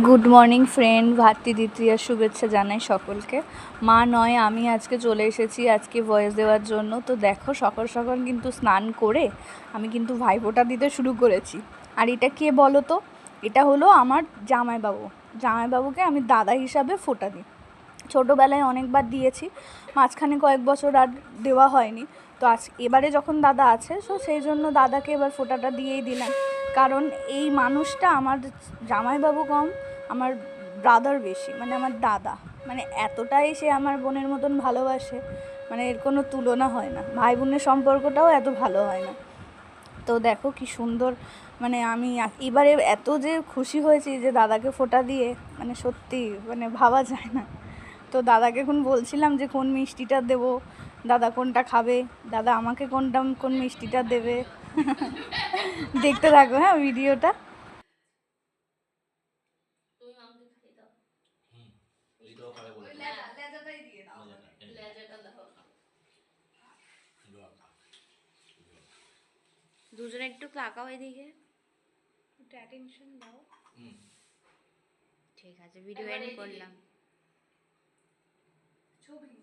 Good morning friend, ভাতৃদ্বিতীয়ার শুভেচ্ছা জানাই সকলকে। মা নয়, আমি আজকে চলে এসেছি আজকে ভয়েস দেওয়ার জন্য। তো দেখো, সকাল সকাল কিন্তু স্নান করে আমি কিন্তু ভাইফোঁটা দিতে শুরু করেছি। আর এটা কে বলো তো? এটা হলো আমার জামাইবাবু। জামাইবাবুকে আমি দাদা হিসাবে ফোঁটা দিই। ছোটোবেলায় অনেকবার দিয়েছি, মাঝখানে কয়েক বছর আর দেওয়া হয়নি। তো এবারে যখন দাদা আছে, সো সেই জন্য দাদাকে এবার ফোঁটাটা দিয়েই দিলাম। কারণ এই মানুষটা আমার জামাইবাবু কম, আমার ব্রাদার বেশি, মানে আমার দাদা, মানে এতটাই সে আমার বোনের মতন ভালোবাসে, মানে এর কোনো তুলনা হয় না। ভাই বোনের সম্পর্কটাও এত ভালো হয় না। তো দেখো কি সুন্দর, মানে আমি এবারে এত যে খুশি হয়েছি যে দাদাকে ফোঁটা দিয়ে, মানে সত্যি মানে ভাবা যায় না। তো দাদাকে এখন বলছিলাম যে কোন মিষ্টিটা দেবো, দাদা কোনটা খাবে, দাদা আমাকে কোন মিষ্টিটা দেবে। দেখতে থাকো হ্যাঁ ভিডিওটা। দুজনে একটু তাকাও এদিকে, একটু অ্যাটেনশন দাও। ঠিক আছে, ভিডিও এন্ড করলাম। ছবি